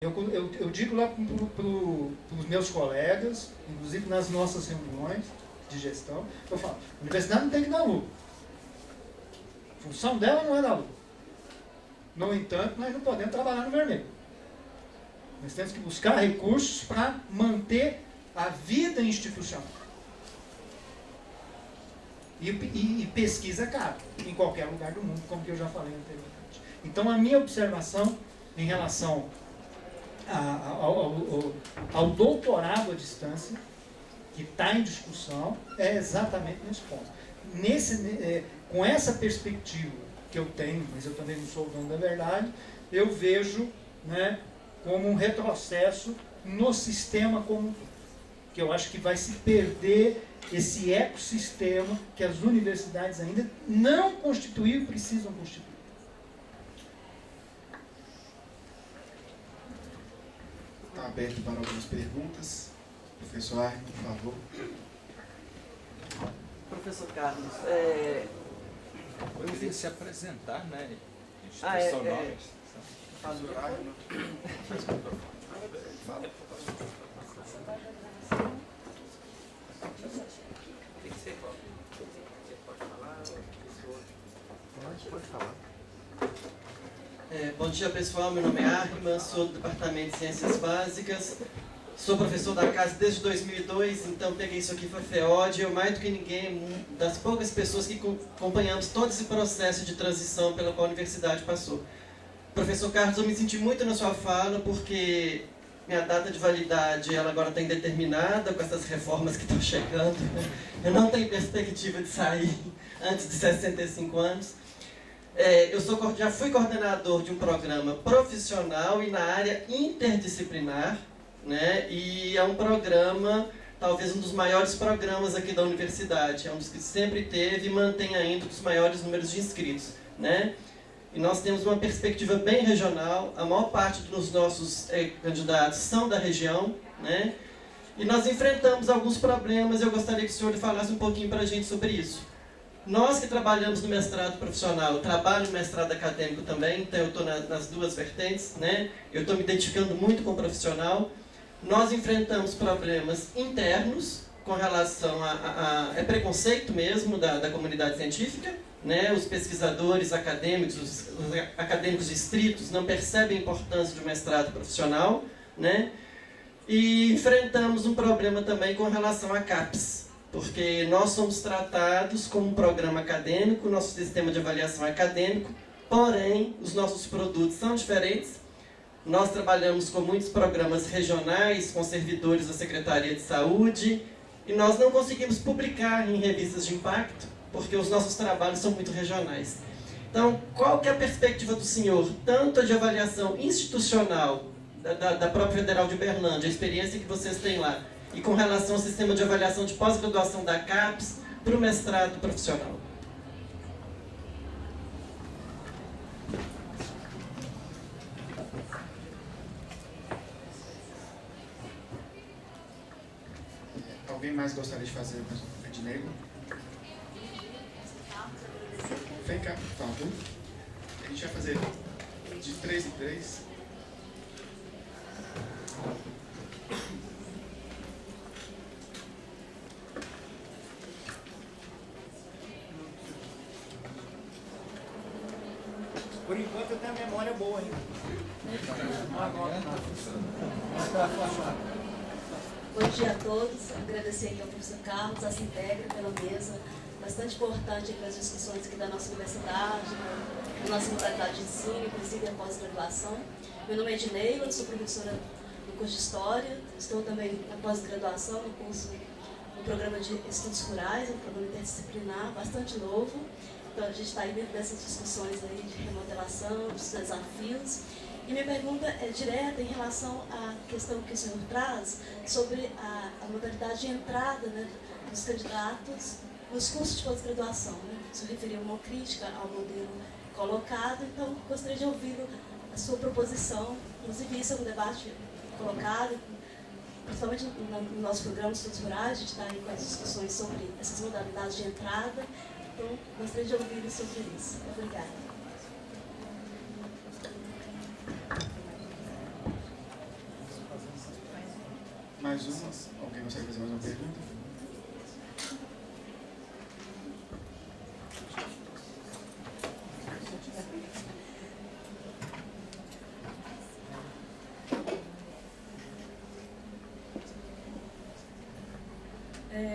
Eu digo lá para os meus colegas, inclusive nas nossas reuniões de gestão, eu falo, a universidade não tem que dar lucro. A função dela não é dar lucro. No entanto, nós não podemos trabalhar no vermelho. Nós temos que buscar recursos para manter a vida institucional. E pesquisa cara, em qualquer lugar do mundo, como que eu já falei anteriormente. Então, a minha observação em relação ao doutorado à distância, que está em discussão, é exatamente nesse ponto. Com essa perspectiva que eu tenho, mas eu também não sou o dono da verdade, eu vejo, né, como um retrocesso no sistema como que eu acho que vai se perder esse ecossistema que as universidades ainda não constituíram e precisam constituir. Está aberto para algumas perguntas. Professor Arno, por favor. Professor Carlos, Poderia se apresentar, né? Institucional. Professor Arno. Pode falar. Bom dia, pessoal. Meu nome é Arman, sou do Departamento de Ciências Básicas. Sou professor da casa desde 2002, então peguei isso aqui para a FEOD. Eu, mais do que ninguém, das poucas pessoas que acompanhamos todo esse processo de transição pelo qual a universidade passou. Professor Carlos, eu me senti muito na sua fala, porque minha data de validade ela agora está indeterminada com essas reformas que estão chegando. Eu não tenho perspectiva de sair antes de 65 anos. Já fui coordenador de um programa profissional e na área interdisciplinar, né? E é um programa, talvez um dos maiores programas aqui da universidade, é um dos que sempre teve e mantém ainda os maiores números de inscritos, né? E nós temos uma perspectiva bem regional, a maior parte dos nossos candidatos são da região, né? E nós enfrentamos alguns problemas, eu gostaria que o senhor falasse um pouquinho para a gente sobre isso. Nós que trabalhamos no mestrado profissional, eu trabalho no mestrado acadêmico também, então eu estou nas duas vertentes, né? Eu estou me identificando muito com o profissional. Nós enfrentamos problemas internos com relação a preconceito mesmo da comunidade científica, né? Os pesquisadores acadêmicos, os acadêmicos estritos não percebem a importância de um mestrado profissional, né? E enfrentamos um problema também com relação a CAPES, porque nós somos tratados como um programa acadêmico, nosso sistema de avaliação é acadêmico, porém, os nossos produtos são diferentes. Nós trabalhamos com muitos programas regionais, com servidores da Secretaria de Saúde, e nós não conseguimos publicar em revistas de impacto, porque os nossos trabalhos são muito regionais. Então, qual que é a perspectiva do senhor, tanto de avaliação institucional da própria Federal de Uberlândia, a experiência que vocês têm lá, e com relação ao sistema de avaliação de pós-graduação da CAPES para o mestrado profissional? Alguém mais gostaria de fazer a Ednego? Vem cá, por favor. A gente vai fazer de 3 em 3. Por enquanto eu tenho a memória boa ainda. Bom dia a todos. Agradecer aqui ao professor Carlos, a Sintegra, pela mesa. Bastante importante para as discussões aqui da nossa universidade, da nossa modalidade de ensino, inclusive a pós-graduação. Meu nome é Edneila, sou professora no curso de História. Estou também na pós-graduação, no programa de Estudos Rurais, um programa interdisciplinar bastante novo. Então a gente está aí dentro dessas discussões aí de remodelação, dos desafios. E minha pergunta é direta em relação à questão que o senhor traz sobre a modalidade de entrada, né, dos candidatos nos cursos de pós-graduação. Né? O senhor referiu uma crítica ao modelo colocado, então gostaria de ouvir a sua proposição. Inclusive isso é um debate colocado, principalmente no nosso programa de Estudos Rurais, a gente está aí com as discussões sobre essas modalidades de entrada. Então, gostaria de ouvir sobre isso. Obrigada. Mais uma? Alguém consegue fazer mais uma pergunta?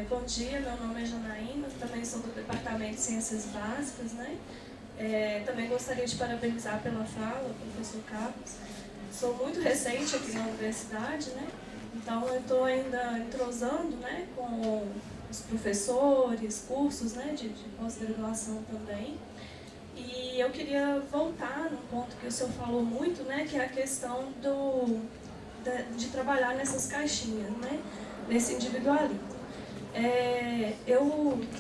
Bom dia, meu nome é Janaína, também sou do Departamento de Ciências Básicas, né? Também gostaria de parabenizar pela fala, professor Carlos. Sou muito recente aqui na universidade, né? Então eu estou ainda entrosando, né, com os professores, cursos, né, de pós-graduação também. E eu queria voltar no ponto que o senhor falou muito, né, que é a questão de trabalhar nessas caixinhas, né, nesse individualismo.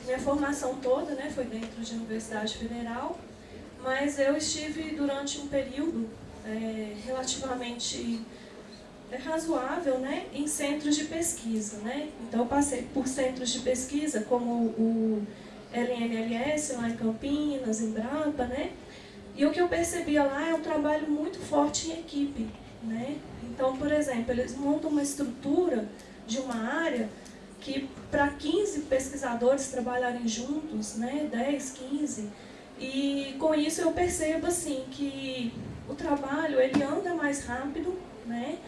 Minha formação toda, né, foi dentro de Universidade Federal, mas eu estive durante um período relativamente razoável, né, em centros de pesquisa, né? Então eu passei por centros de pesquisa como o LNLS lá em Campinas, em Embrapa, né? E o que eu percebia lá é um trabalho muito forte em equipe, né? Então, por exemplo, eles montam uma estrutura de uma área que para 15 pesquisadores trabalharem juntos, né, 10, 15, e com isso eu percebo assim que o trabalho ele anda mais rápido, né?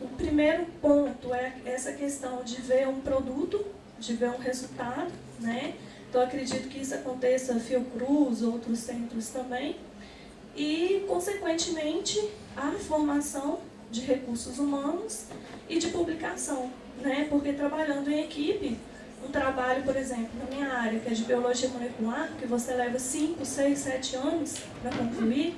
O primeiro ponto é essa questão de ver um produto, de ver um resultado, né? Então acredito que isso aconteça na Fiocruz, outros centros também, e consequentemente a formação de recursos humanos e de publicação, né? Porque trabalhando em equipe, um trabalho, por exemplo, na minha área, que é de biologia molecular, que você leva 5, 6, 7 anos para concluir,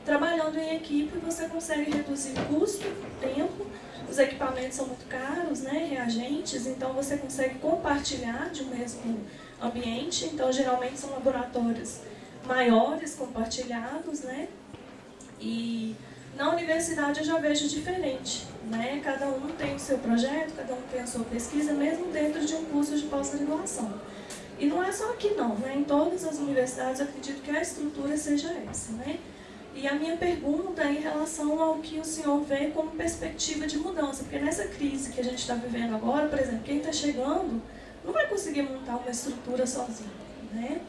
trabalhando em equipe você consegue reduzir custo, tempo, os equipamentos são muito caros, né? Reagentes, então você consegue compartilhar de um mesmo ambiente, então geralmente são laboratórios maiores, compartilhados, né? E na universidade eu já vejo diferente, né? Cada um tem o seu projeto, cada um tem a sua pesquisa, mesmo dentro de um curso de pós-graduação. E não é só aqui não, né? Em todas as universidades eu acredito que a estrutura seja essa, né? E a minha pergunta é em relação ao que o senhor vê como perspectiva de mudança, porque nessa crise que a gente está vivendo agora, por exemplo, quem está chegando não vai conseguir montar uma estrutura sozinho, né?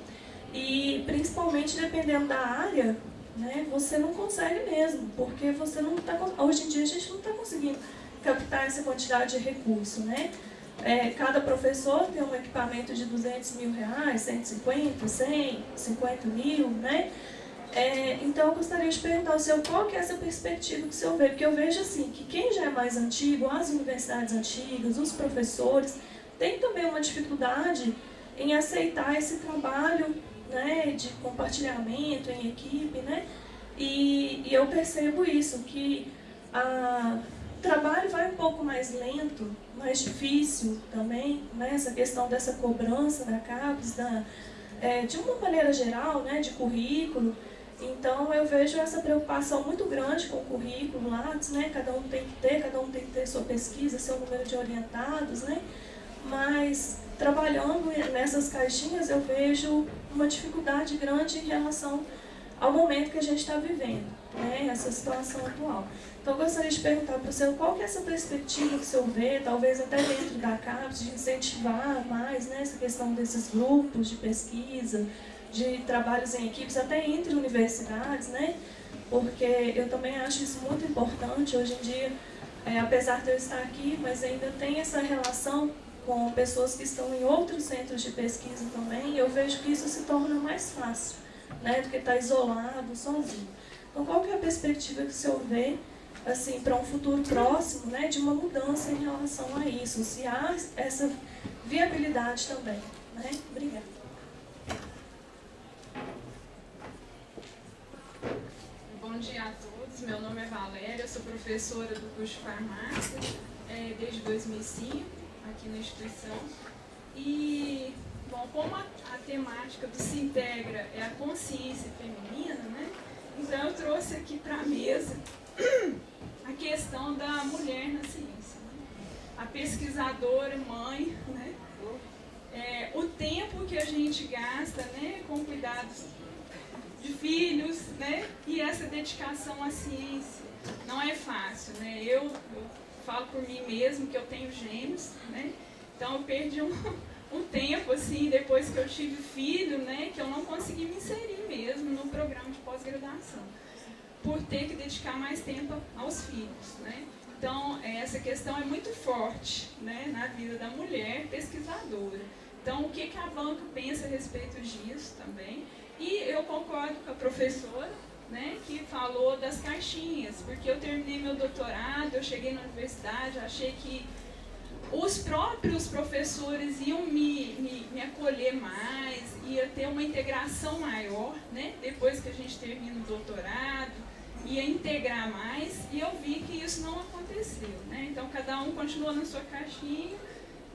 E principalmente dependendo da área, né, você não consegue mesmo, porque você não está, hoje em dia a gente não está conseguindo captar essa quantidade de recurso, né? Cada professor tem um equipamento de R$200 mil, 150, 100, 50 mil, né? Então eu gostaria de perguntar ao senhor qual que é essa perspectiva que o senhor vê, porque eu vejo assim, que quem já é mais antigo, as universidades antigas, os professores, tem também uma dificuldade em aceitar esse trabalho, né, de compartilhamento em equipe, né? E eu percebo isso, que o trabalho vai um pouco mais lento, mais difícil também, né? Essa questão dessa cobrança da CAPES, de uma maneira geral, né, de currículo. Então eu vejo essa preocupação muito grande com o currículo Lattes, né? Cada um tem que ter sua pesquisa, seu número de orientados, né? Mas trabalhando nessas caixinhas eu vejo uma dificuldade grande em relação ao momento que a gente está vivendo, né? Essa situação atual. Então eu gostaria de perguntar para o senhor qual que é essa perspectiva que o senhor vê, talvez até dentro da CAPES, de incentivar mais, né, essa questão desses grupos de pesquisa, de trabalhos em equipes, até entre universidades, né? Porque eu também acho isso muito importante hoje em dia, apesar de eu estar aqui, mas ainda tem essa relação com pessoas que estão em outros centros de pesquisa também, e eu vejo que isso se torna mais fácil, né, do que estar isolado, sozinho. Então, qual que é a perspectiva que o senhor vê, assim, para um futuro próximo, né, de uma mudança em relação a isso, se há essa viabilidade também, né? Obrigada. Bom dia a todos, meu nome é Valéria, eu sou professora do curso de farmácia desde 2005, aqui na instituição. E, bom, como a temática do Se Integra é a consciência feminina, né? Então eu trouxe aqui para a mesa a questão da mulher na ciência, né? A pesquisadora, mãe, né? O tempo que a gente gasta, né, com cuidados de filhos, né? E essa dedicação à ciência não é fácil, né? Eu falo por mim mesmo que eu tenho gêmeos, né? Então eu perdi um tempo, assim, depois que eu tive filho, né, que eu não consegui me inserir mesmo no programa de pós-graduação, por ter que dedicar mais tempo aos filhos, né? Então, essa questão é muito forte, né, na vida da mulher pesquisadora. Então, o que a banca pensa a respeito disso também? E eu concordo com a professora, né, que falou das caixinhas, porque eu terminei meu doutorado, eu cheguei na universidade, achei que os próprios professores iam me acolher mais, ia ter uma integração maior, né, depois que a gente termina o doutorado, ia integrar mais, e eu vi que isso não aconteceu, né? Então cada um continua na sua caixinha,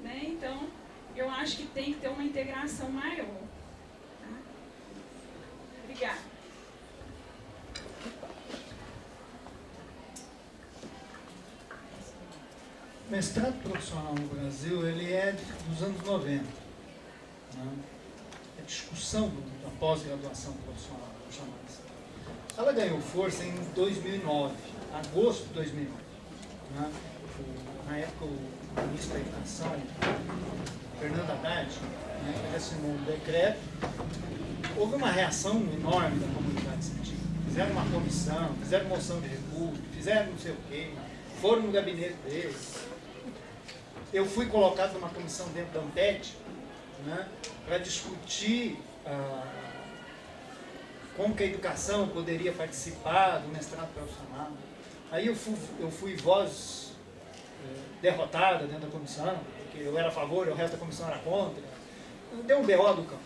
né? Então eu acho que tem que ter uma integração maior. Tá? Obrigada. O mestrado profissional no Brasil, ele é dos anos 90. Né? A discussão da pós-graduação profissional, vamos chamar assim. Ela ganhou força em 2009, agosto de 2009. Né? Na época, o ministro da Educação, Fernando Haddad, né, ele assinou um decreto. Houve uma reação enorme da comunidade científica. Fizeram uma comissão, fizeram moção de repúdio, fizeram não sei o quê, foram no gabinete deles. Eu fui colocado numa comissão dentro da ANPET, né, para discutir como que a educação poderia participar do mestrado profissional. Aí eu fui voz derrotada dentro da comissão, porque eu era a favor e o resto da comissão era contra. Deu um B.O. do campo.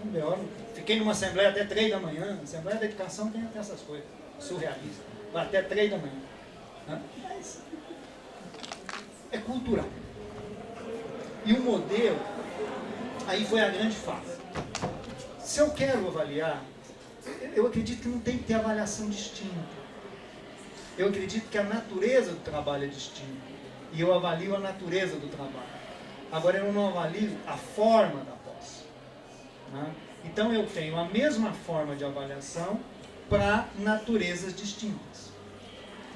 Um B.O. Fiquei numa assembleia até 3 da manhã. A Assembleia da Educação tem até essas coisas surrealistas. Vai até 3 da manhã. Mas é cultural. E o modelo, aí foi a grande fase. Se eu quero avaliar, eu acredito que não tem que ter avaliação distinta. Eu acredito que a natureza do trabalho é distinta. E eu avalio a natureza do trabalho. Agora eu não avalio a forma da posse. Né? Então eu tenho a mesma forma de avaliação para naturezas distintas.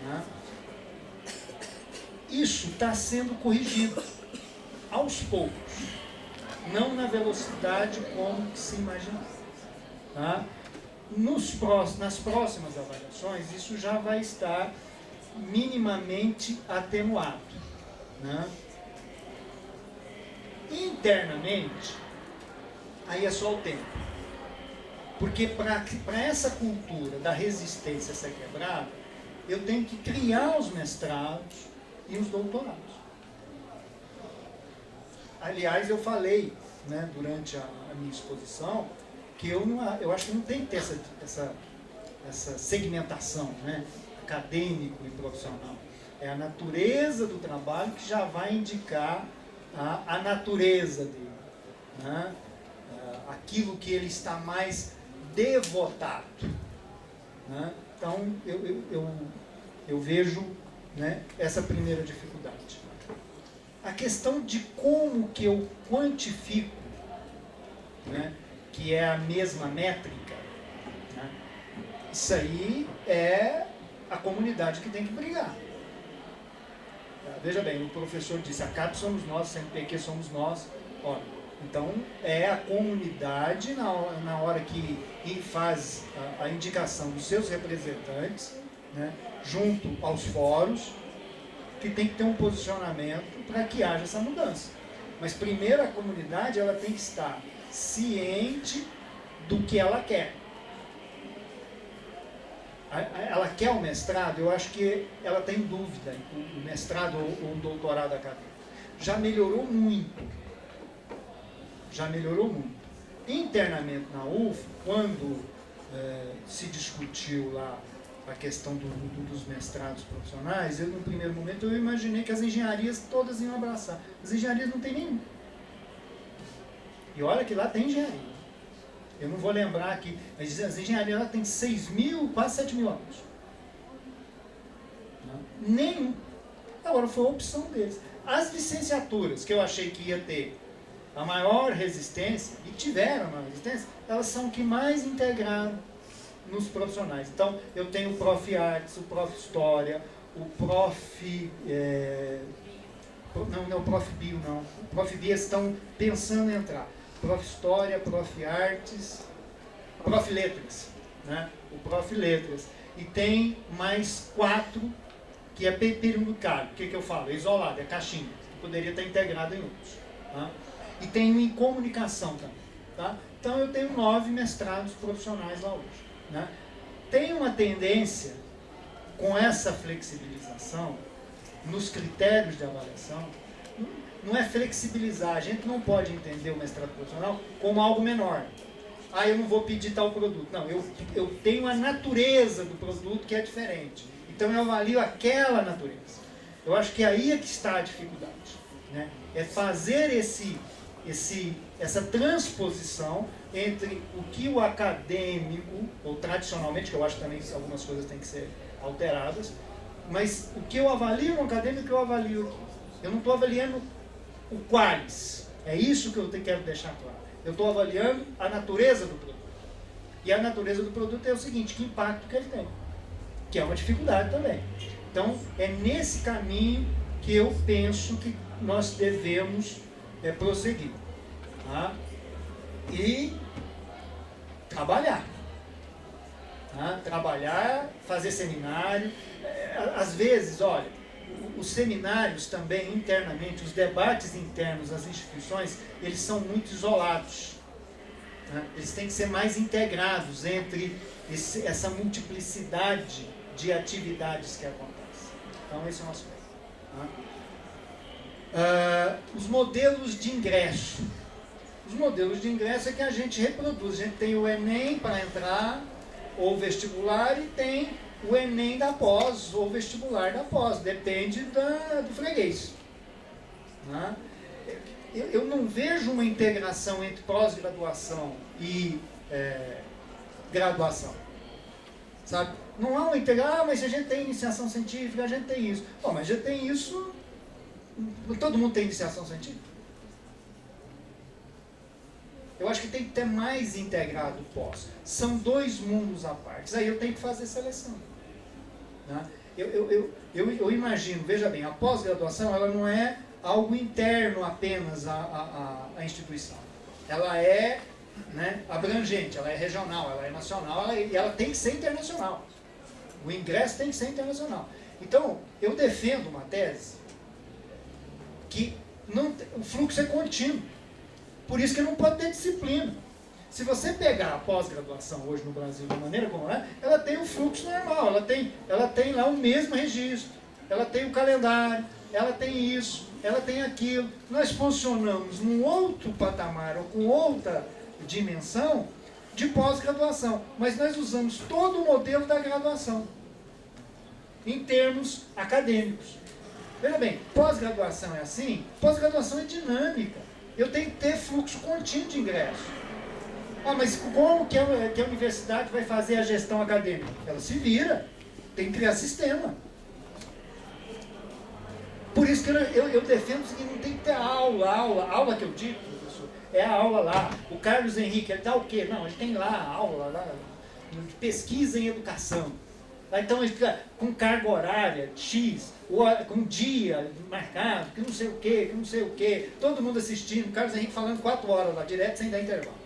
Né? Isso está sendo corrigido aos poucos. Não na velocidade como se imagina. Tá? Nas próximas avaliações, isso já vai estar minimamente atenuado. Né? Internamente, aí é só o tempo. Porque para essa cultura da resistência ser quebrada, eu tenho que criar os mestrados e os doutorados. Aliás, eu falei, né, durante a minha exposição que eu acho que não tem que ter essa segmentação, né, acadêmico e profissional. É a natureza do trabalho que já vai indicar a natureza dele, né, aquilo que ele está mais devotado. Né? Então, eu vejo, né, essa primeira dificuldade. A questão de como que eu quantifico, né, que é a mesma métrica, né, isso aí é a comunidade que tem que brigar. Veja bem, o professor disse, a CAP somos nós, a CNPq somos nós. Olha, então é a comunidade, na hora que faz a indicação dos seus representantes, né, junto aos fóruns, que tem que ter um posicionamento para que haja essa mudança. Mas primeiro a comunidade ela tem que estar ciente do que ela quer. Ela quer o mestrado, eu acho que ela tem dúvida, o mestrado ou o doutorado acadêmico. Já melhorou muito. Já melhorou muito. Internamente na UF, quando se discutiu lá a questão dos mestrados profissionais, no primeiro momento eu imaginei que as engenharias todas iam abraçar. As engenharias não tem nenhum. E olha que lá tem engenharia. Eu não vou lembrar que as engenharias lá tem 6.000, quase 7.000 alunos. Não? Nenhum. Agora foi a opção deles. As licenciaturas, que eu achei que ia ter a maior resistência, e tiveram a maior resistência, elas são que mais integraram nos profissionais. Então, eu tenho o Prof. Artes, o Prof. História, o Prof. Não, o Prof. Bio, não. O Prof. Bio estão pensando em entrar. Prof. História, Prof. Artes, Prof. Letras, né? O Prof. Letras. E tem mais 4 que é periundicário. O que eu falo? É isolado, é caixinha. Poderia estar integrado em outros. Tá? E tem um em comunicação também. Tá? Então eu tenho 9 mestrados profissionais lá hoje. Né? Tem uma tendência, com essa flexibilização, nos critérios de avaliação, não é flexibilizar, a gente não pode entender o mestrado profissional como algo menor. Ah, eu não vou pedir tal produto. Não, eu tenho a natureza do produto que é diferente. Então eu avalio aquela natureza. Eu acho que aí é que está a dificuldade. Né? É fazer essa transposição entre o que o acadêmico, ou tradicionalmente, que eu acho também que algumas coisas têm que ser alteradas, mas o que eu avalio no acadêmico, o que eu avalio aqui. Eu não estou avaliando o qualis. É isso que eu quero deixar claro. Eu estou avaliando a natureza do produto. E a natureza do produto é o seguinte, que impacto que ele tem. Que é uma dificuldade também. Então, é nesse caminho que eu penso que nós devemos prosseguir. Tá? E trabalhar. Tá? Trabalhar, fazer seminário. Às vezes, olha, os seminários também, internamente, os debates internos das instituições, eles são muito isolados. Né? Eles têm que ser mais integrados entre essa multiplicidade de atividades que acontecem. Então, esse é um aspecto. Tá? Os modelos de ingresso. Os modelos de ingresso é que a gente reproduz. A gente tem o Enem para entrar, ou vestibular, e tem o Enem da pós, ou vestibular da pós. Depende do freguês. Né? Eu não vejo uma integração entre pós-graduação e graduação. Sabe? Não há uma integração, mas a gente tem iniciação científica, a gente tem isso. Bom, mas a gente tem isso... Todo mundo tem iniciação científica? Eu acho que tem que ter mais integrado o pós. São 2 mundos à parte. Aí eu tenho que fazer seleção. Né? Eu imagino, veja bem, a pós-graduação ela não é algo interno apenas à instituição. Ela é, né, abrangente, ela é regional, ela é nacional, e ela tem que ser internacional. O ingresso tem que ser internacional. Então, eu defendo uma tese que o fluxo é contínuo. Por isso que não pode ter disciplina. Se você pegar a pós-graduação hoje no Brasil da maneira como é, ela tem o fluxo normal, ela tem lá o mesmo registro, ela tem o calendário, ela tem isso, ela tem aquilo. Nós funcionamos num outro patamar ou com outra dimensão de pós-graduação, mas nós usamos todo o modelo da graduação em termos acadêmicos. Veja bem, pós-graduação é assim, pós-graduação é dinâmica. Eu tenho que ter fluxo contínuo de ingresso. Ah, mas como que a universidade vai fazer a gestão acadêmica? Ela se vira, tem que criar sistema. Por isso que eu defendo o seguinte, não tem que ter aula que eu digo, professor, é a aula lá. O Carlos Henrique, ele dá o quê? Não, ele tem lá a aula lá, de pesquisa em educação. Então ele fica com carga horária, X, ou com dia marcado, que não sei o quê, todo mundo assistindo, o Carlos Henrique falando 4 horas lá, direto, sem dar intervalo.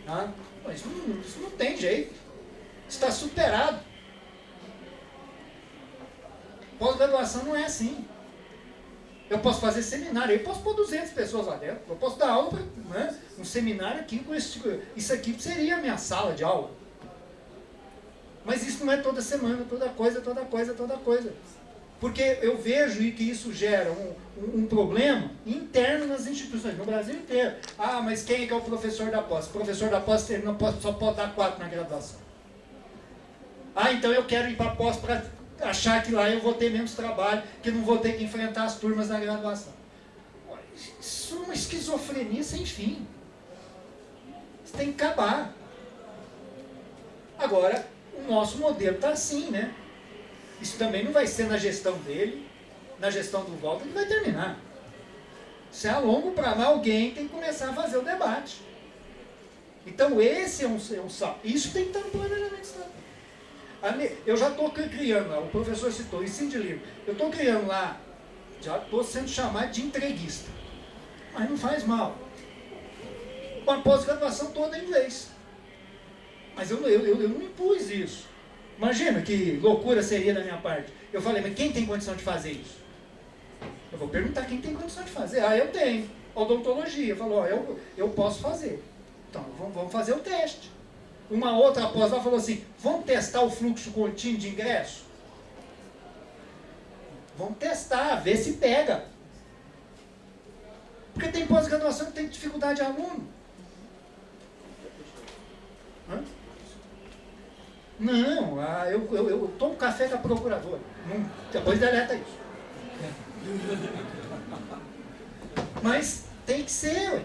Tá? Mas isso não tem jeito. Está superado. Pós-graduação não é assim. Eu posso fazer seminário, eu posso pôr 200 pessoas lá dentro, eu posso dar aula, né? Um seminário aqui com isso aqui seria a minha sala de aula. Mas isso não é toda semana, toda coisa. Porque eu vejo que isso gera um problema interno nas instituições, no Brasil inteiro. Ah, mas quem é que é o professor da pós? O professor da pós só pode dar 4 na graduação. Ah, então eu quero ir para a pós para achar que lá eu vou ter menos trabalho, que não vou ter que enfrentar as turmas na graduação. Isso é uma esquizofrenia sem fim. Isso tem que acabar. Agora, o nosso modelo está assim, né? Isso também não vai ser na gestão dele, na gestão do Walter, que vai terminar. Isso é a longo prazo. Alguém tem que começar a fazer o debate. Então esse é um salto. Isso tem que estar no planejamento estratégico. Eu já estou criando lá, o professor citou, ensino de livro. Eu estou criando lá, já estou sendo chamado de entreguista. Mas não faz mal. Com a pós-graduação toda em inglês. Mas eu não impus isso. Imagina que loucura seria da minha parte. Eu falei, mas quem tem condição de fazer isso? Eu vou perguntar quem tem condição de fazer. Ah, eu tenho. Odontologia. Falou, eu posso fazer. Então, vamos fazer o teste. Uma outra após lá falou assim, vamos testar o fluxo contínuo de ingresso? Vamos testar, ver se pega. Porque tem pós-graduação que tem dificuldade de aluno. Hã? Não, eu tomo café com a procuradora. Depois deleta isso. Mas tem que ser, ué.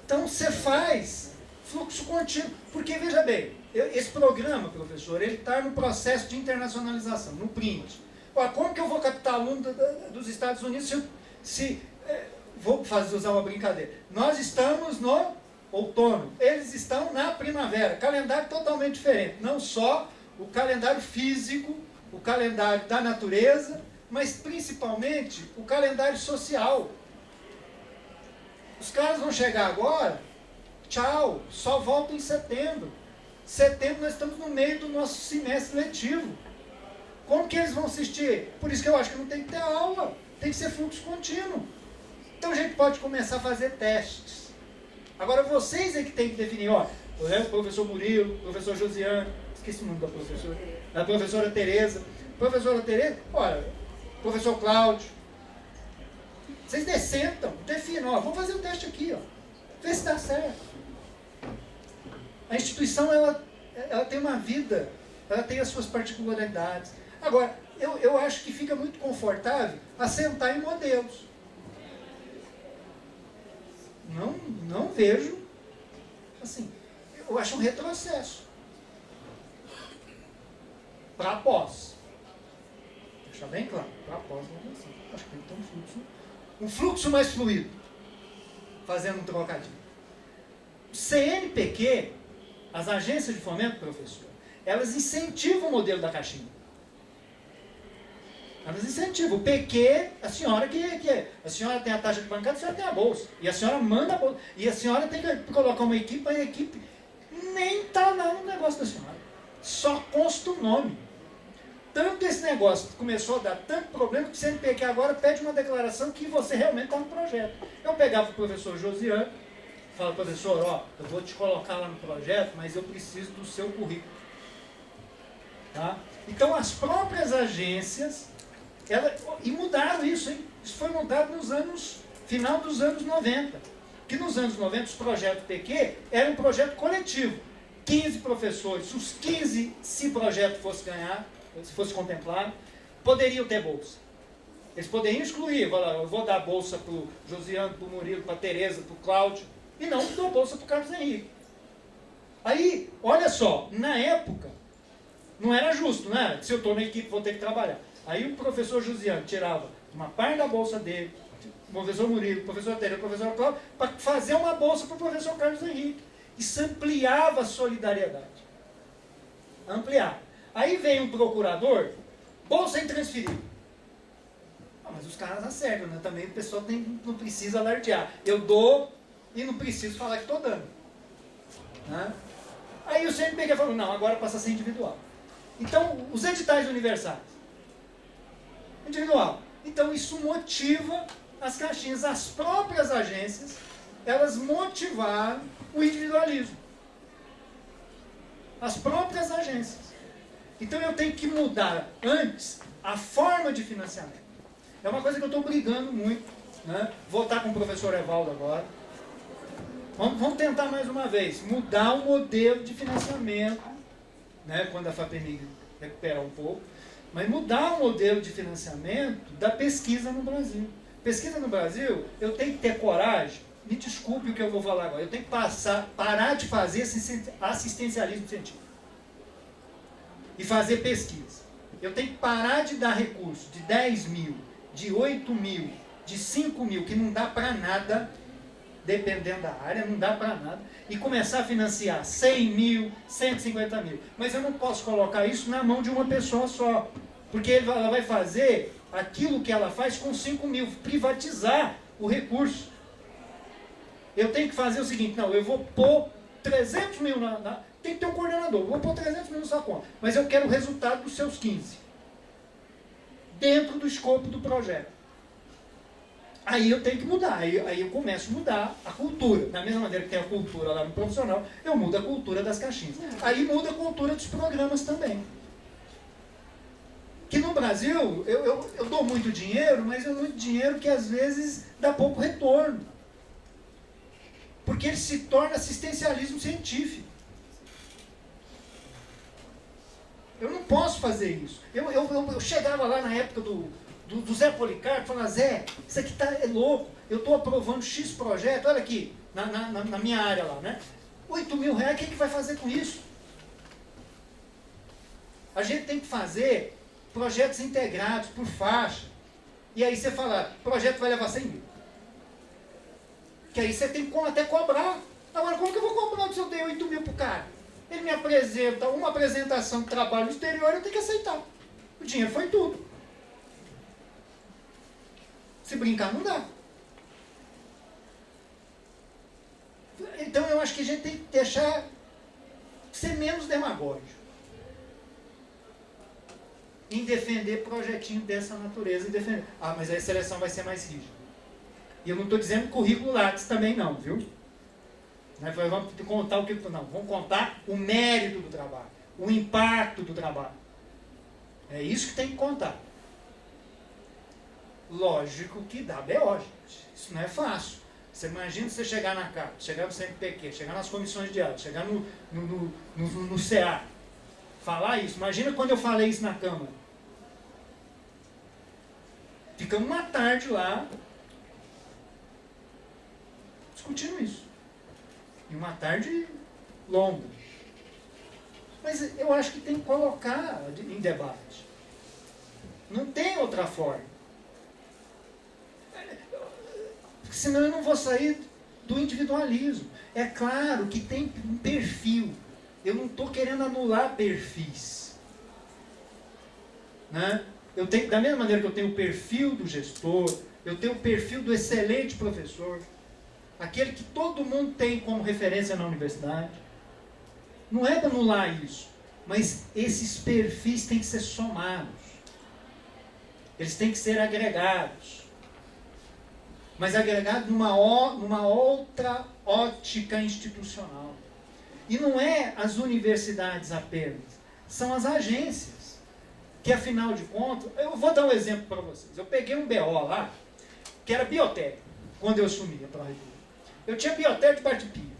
Então você faz fluxo contínuo. Porque, veja bem, esse programa, professor, ele está no processo de internacionalização, no print. Como que eu vou captar aluno dos Estados Unidos vou usar uma brincadeira. Nós estamos no outono, eles estão na primavera. Calendário totalmente diferente. Não só o calendário físico, o calendário da natureza, mas principalmente o calendário social. Os caras vão chegar agora, tchau, só voltam em setembro. Setembro nós estamos no meio do nosso semestre letivo. Como que eles vão assistir? Por isso que eu acho que não tem que ter aula, tem que ser fluxo contínuo. Então a gente pode começar a fazer testes. Agora vocês é que tem que definir, ó, o professor Murilo, o professor Josiane, esqueci o nome da professora, a professora Tereza, olha, professor Cláudio. Vocês descentam, definam, ó, vamos fazer o teste aqui, ó, ver se dá certo. A instituição, ela tem uma vida, ela tem as suas particularidades. Agora, eu acho que fica muito confortável assentar em modelos. Não vejo, assim, eu acho um retrocesso. Para após. Deixar bem claro, para após não é assim. Acho que tem que ter um fluxo mais fluido. Fazendo um trocadilho. CNPq, as agências de fomento, professor, elas incentivam o modelo da caixinha. Elas incentivam. O PQ, a senhora a senhora tem a taxa de bancada, a senhora tem a bolsa. E a senhora manda a bolsa. E a senhora tem que colocar uma equipe, mas a equipe nem está lá no negócio da senhora. Só consta o nome. Tanto esse negócio começou a dar tanto problema que o CNPq agora pede uma declaração que você realmente está no projeto. Eu pegava o professor Josiane, falo, professor, ó, eu vou te colocar lá no projeto, mas eu preciso do seu currículo. Tá? Então as próprias agências, e mudaram isso, hein? Isso foi mudado final dos anos 90. Que nos anos 90 os projetos PQ eram um projeto coletivo. 15 professores, os 15, se o projeto fosse contemplado, poderiam ter bolsa. Eles poderiam excluir, eu vou dar bolsa para o Josiane, para o Murilo, para a Tereza, para o Cláudio, e não dou bolsa para o Carlos Henrique. Aí, olha só, na época, não era justo, né? Se eu estou na equipe, vou ter que trabalhar. Aí o professor Josiane tirava uma parte da bolsa dele, o professor Murilo, o professor Tereza, o professor Cláudio, para fazer uma bolsa para o professor Carlos Henrique. Isso ampliava a solidariedade. Ampliava. Aí vem um procurador, bolsa intransferível. Mas os caras acertam, né? Também o pessoal não precisa alardear. Eu dou e não preciso falar que estou dando. Né? Aí o CNPq falou, não, agora passa a ser individual. Então, os editais universais. Individual. Então, isso motiva as caixinhas. As próprias agências, elas motivaram o individualismo. As próprias agências. Então, eu tenho que mudar, antes, a forma de financiamento. É uma coisa que eu estou brigando muito. Né? Vou estar com o professor Evaldo agora. Vamos tentar mais uma vez, mudar o modelo de financiamento, né, quando a FAPEMIG recuperar um pouco, mas mudar o modelo de financiamento da pesquisa no Brasil. Pesquisa no Brasil, eu tenho que ter coragem, me desculpe o que eu vou falar agora, eu tenho que parar de fazer assistencialismo científico e fazer pesquisa. Eu tenho que parar de dar recurso de 10 mil, de 8 mil, de 5 mil, que não dá para nada, dependendo da área, não dá para nada, e começar a financiar 100 mil, 150 mil. Mas eu não posso colocar isso na mão de uma pessoa só, porque ela vai fazer aquilo que ela faz com 5 mil, privatizar o recurso. Eu tenho que fazer o seguinte, não, eu vou pôr 300 mil tem que ter um coordenador, eu vou pôr 300 mil na sua conta, mas eu quero o resultado dos seus 15, dentro do escopo do projeto. Aí eu tenho que mudar, aí eu começo a mudar a cultura. Da mesma maneira que tem a cultura lá no profissional, eu mudo a cultura das caixinhas. Aí muda a cultura dos programas também. Que no Brasil, eu dou muito dinheiro, mas é muito dinheiro que às vezes dá pouco retorno. Porque ele se torna assistencialismo científico. Eu não posso fazer isso. Eu chegava lá na época do Zé Policarpo e falava, Zé, isso aqui é louco, eu estou aprovando X projeto, olha aqui, na minha área lá, né? 8 mil reais, quem que vai fazer com isso? A gente tem que fazer projetos integrados por faixa. E aí você fala, o projeto vai levar 100 mil. Que aí você tem que até cobrar. Agora, como que eu vou cobrar se eu dei 8 mil para o cara? Ele me apresenta uma apresentação de trabalho no exterior, eu tenho que aceitar. O dinheiro foi tudo. Se brincar, não dá. Então, eu acho que a gente tem que deixar ser menos demagógico em defender projetinho dessa natureza. Mas a seleção vai ser mais rígida. E eu não estou dizendo currículo Lattes também não, viu? Vamos contar o que... Não, vamos contar o mérito do trabalho, o impacto do trabalho. É isso que tem que contar. Lógico que dá BO, gente. Isso não é fácil. Você imagina você chegar na CAP, chegar no CNPq, chegar nas comissões de ato, chegar no CA, falar isso. Imagina quando eu falei isso na Câmara. Ficamos uma tarde lá discutindo isso. E uma tarde longa. Mas eu acho que tem que colocar em debate. Não tem outra forma. Porque senão eu não vou sair do individualismo. É claro que tem um perfil. Eu não estou querendo anular perfis. Né? Da mesma maneira que eu tenho o perfil do gestor, eu tenho o perfil do excelente professor, aquele que todo mundo tem como referência na universidade. Não é para anular isso, mas esses perfis têm que ser somados. Eles têm que ser agregados. Mas agregados numa outra ótica institucional. E não é as universidades apenas, são as agências. Que afinal de contas, eu vou dar um exemplo para vocês. Eu peguei um BO lá, que era biotécnico, quando eu assumi a pró-reitura. Eu tinha biotécnico de Bartipia.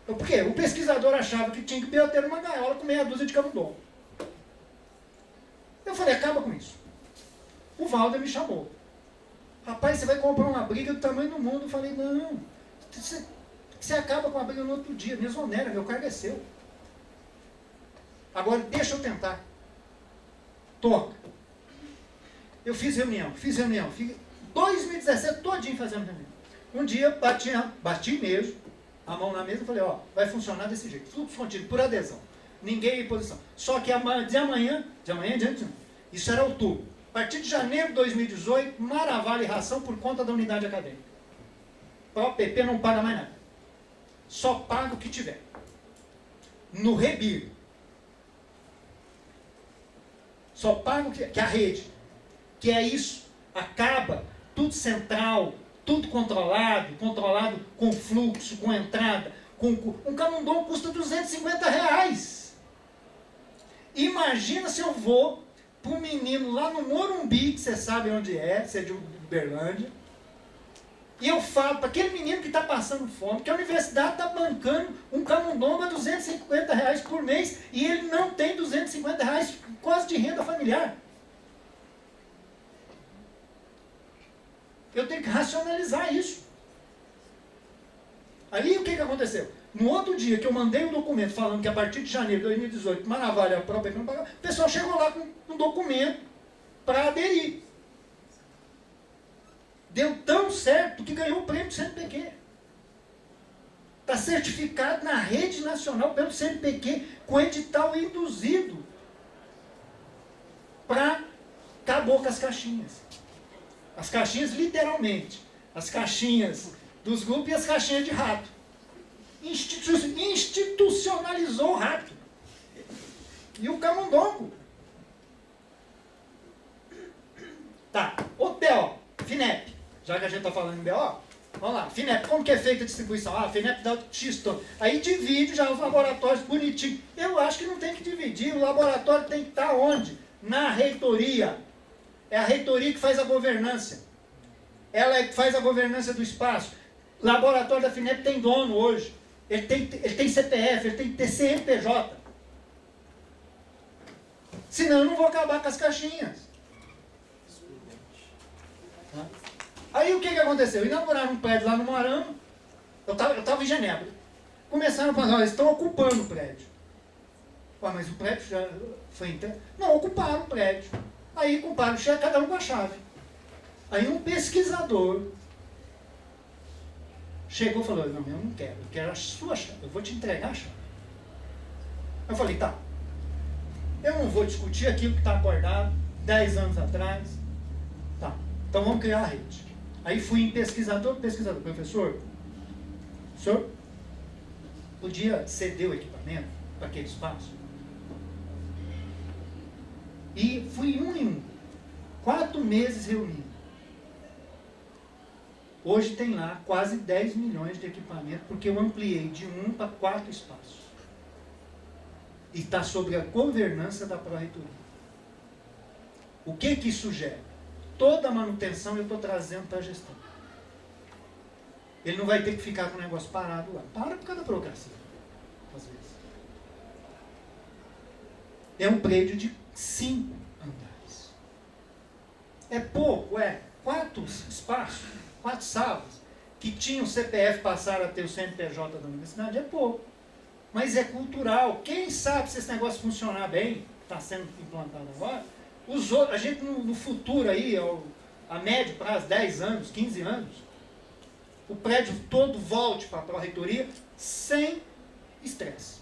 Por quê? O pesquisador achava que tinha que biotécnico numa gaiola com meia dúzia de camundongo. Eu falei, acaba com isso. O Valder me chamou. Rapaz, você vai comprar uma briga do tamanho do mundo. Eu falei, não. Você acaba com a briga no outro dia. Me exonera, meu cargo é seu. Agora, deixa eu tentar. Toca. Eu fiz reunião. 2017 todinho fazendo reunião. Um dia, bati mesmo, a mão na mesa e falei, vai funcionar desse jeito. Fluxo contínuo, por adesão. Ninguém em posição. Só que de amanhã em diante, não. Isso era outubro. A partir de janeiro de 2018, maravilha e ração por conta da unidade acadêmica. O PP não paga mais nada. Só paga o que tiver. No Rebir. Só paga o que é a rede. Que é isso. Acaba, tudo central, tudo controlado com fluxo, com entrada. Um camundongo custa R$250. Imagina se eu vou para um menino lá no Morumbi, que você sabe onde é, você é de Uberlândia, e eu falo para aquele menino que está passando fome, que a universidade está bancando um camundongo a R$250 por mês, e ele não tem R$250 quase de renda familiar. Eu tenho que racionalizar isso. Aí o que aconteceu? No outro dia que eu mandei um documento falando que a partir de janeiro de 2018, Maravilha, a própria não pagava, o pessoal chegou lá com um documento para aderir. Deu tão certo que ganhou o prêmio do CNPq. Está certificado na rede nacional pelo CNPq, com edital induzido. Acabou com as caixinhas. As caixinhas, literalmente. As caixinhas dos grupos e as caixinhas de rato. Institucionalizou o rato. E o camundongo. Tá, outro BO, FINEP. Já que a gente está falando em BO, vamos lá. FINEP, como que é feita a distribuição? Ah, FINEP dá o X-ton. Aí divide já os laboratórios bonitinho. Eu acho que não tem que dividir. O laboratório tem que estar onde? Na reitoria. É a reitoria que faz a governança. Ela é que faz a governança do espaço. O laboratório da FINEP tem dono hoje. Ele tem CPF, ele tem que ter CNPJ. Senão eu não vou acabar com as caixinhas. Aí o que aconteceu? Inauguraram um prédio lá no Moarama. Eu estava em Genebra. Começaram a falar, estão ocupando o prédio. Ué, mas o prédio já foi inteiro? Não, ocuparam o prédio. Aí ocuparam, cada um com a chave. Aí um pesquisador chegou e falou, não, eu não quero, eu quero a sua chave, eu vou te entregar a chave. Eu falei, tá, eu não vou discutir aquilo que está acordado 10 anos atrás. Tá, então vamos criar a rede. Aí fui em pesquisador, professor, o senhor podia ceder o equipamento para aquele espaço? E fui um em um, 4 meses reunindo. Hoje tem lá quase 10 milhões de equipamento, porque eu ampliei de 1 para 4 espaços. E está sobre a governança da Pró-Reitoria. O que isso gera? Toda a manutenção eu estou trazendo para a gestão. Ele não vai ter que ficar com o negócio parado lá. Para por causa da burocracia, às vezes. É um prédio de 5 andares. É pouco, 4 espaços, 4 salas, que tinham CPF passaram a ter o CNPJ da universidade, é pouco. Mas é cultural. Quem sabe se esse negócio funcionar bem, está sendo implantado agora, a gente no futuro aí, a médio prazo, 10 anos, 15 anos, o prédio todo volte para a Pró-Reitoria sem estresse.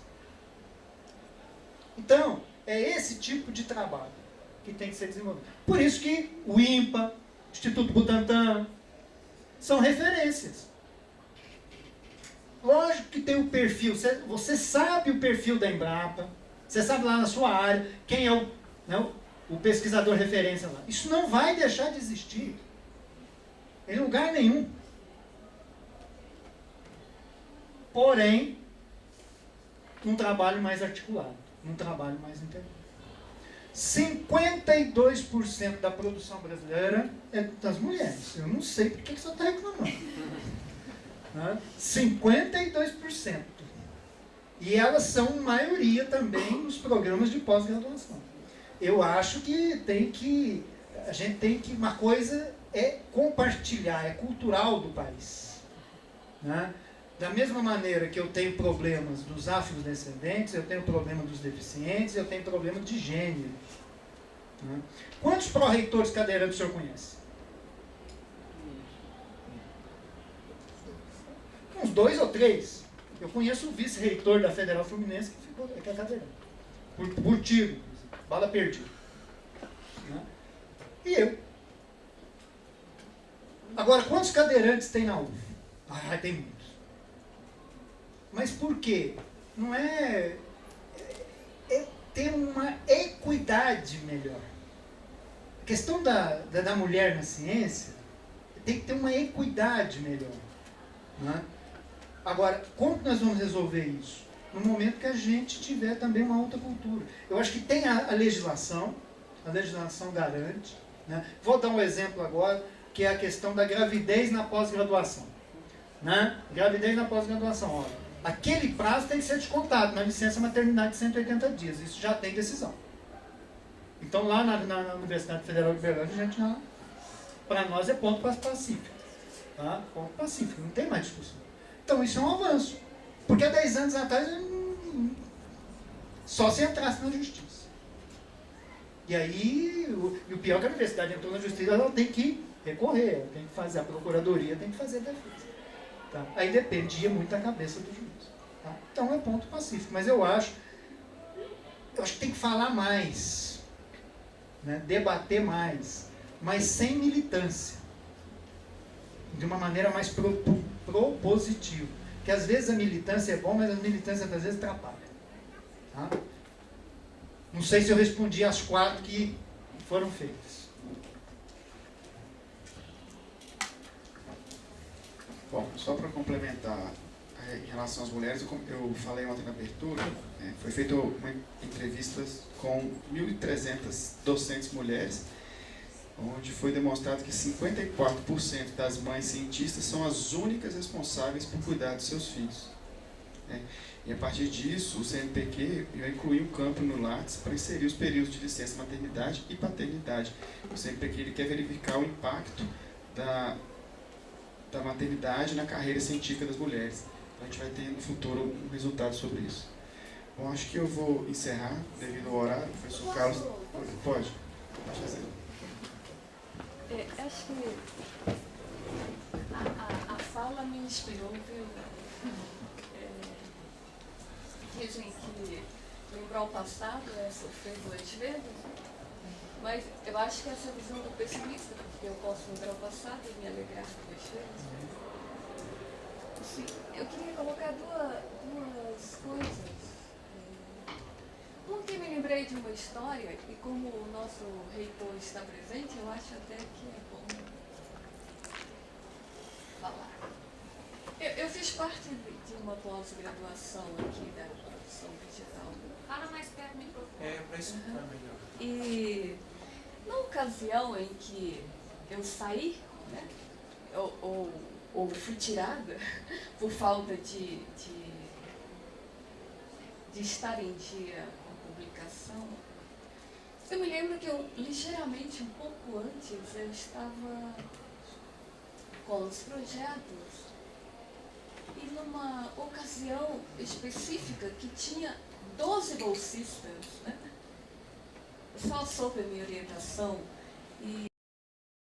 Então, é esse tipo de trabalho que tem que ser desenvolvido. Por isso que o INPA, Instituto Butantan, são referências. Lógico que tem o perfil, você sabe o perfil da Embrapa, você sabe lá na sua área quem é o pesquisador referência lá. Isso não vai deixar de existir em lugar nenhum. Porém, um trabalho mais articulado, um trabalho mais integrado. 52% da produção brasileira é das mulheres. Eu não sei por que você está reclamando. 52%. E elas são maioria também nos programas de pós-graduação. Eu acho que a gente tem que, uma coisa é compartilhar, é cultural do país. Né? Da mesma maneira que eu tenho problemas dos afrodescendentes, eu tenho problema dos deficientes, eu tenho problema de gênero. Né? Quantos pró-reitores cadeirantes o senhor conhece? Uns 2 ou 3. Eu conheço o vice-reitor da Federal Fluminense que é cadeirante. Por tiro, bala perdida. Né? E eu. Agora, quantos cadeirantes tem na UF? Tem muitos. Mas por quê? Não é ter uma equidade melhor. A questão da mulher na ciência tem que ter uma equidade melhor. Né? Agora, como nós vamos resolver isso? No momento que a gente tiver também uma outra cultura. Eu acho que tem a legislação garante. Né? Vou dar um exemplo agora, que é a questão da gravidez na pós-graduação. Né? Gravidez na pós-graduação, olha. Aquele prazo tem que ser descontado na licença maternidade de 180 dias. Isso já tem decisão. Então, lá na Universidade Federal de Uberlândia, a gente para nós é ponto pacífico. Tá? Ponto pacífico, não tem mais discussão. Então, isso é um avanço. Porque há 10 anos atrás, só se entrasse na justiça. E aí, o pior é que a universidade entrou na justiça, ela tem que recorrer, ela tem que fazer, a procuradoria tem que fazer a defesa. Tá? Aí dependia muito da cabeça do juiz. Tá? Então é ponto pacífico. Mas eu acho que tem que falar mais, né? Debater mais, mas sem militância. De uma maneira mais propositiva. Porque às vezes a militância é bom, mas a militância às vezes atrapalha. Tá? Não sei se eu respondi às 4 que foram feitas. Bom, só para complementar em relação às mulheres, eu falei ontem na abertura, foi feita uma entrevista com 1.300 docentes mulheres, onde foi demonstrado que 54% das mães cientistas são as únicas responsáveis por cuidar dos seus filhos. E a partir disso, o CNPq incluiu um campo no Lattes para inserir os períodos de licença maternidade e paternidade. O CNPq ele quer verificar o impacto da maternidade na carreira científica das mulheres. Então, a gente vai ter no futuro um resultado sobre isso. Bom, acho que eu vou encerrar devido ao horário. Professor Carlos, pode fazer. Acho que a fala me inspirou, viu? Dizem que lembrar o passado é sofrer 2 vezes, mas eu acho que essa visão do pessimista, porque eu posso lembrar o passado e me alegrar 2 vezes. Assim, eu queria colocar duas coisas. Ontem me lembrei de uma história e como o nosso reitor está presente, eu acho até que é bom falar. Eu fiz parte de uma pós-graduação aqui da produção digital. Fala mais perto do microfone. Para escutar melhor. E na ocasião em que eu saí, né, ou fui tirada por falta de estar em dia com a publicação, eu me lembro que eu, ligeiramente, um pouco antes, eu estava com os projetos e numa ocasião específica que tinha 12 bolsistas, né, só sob a minha orientação, e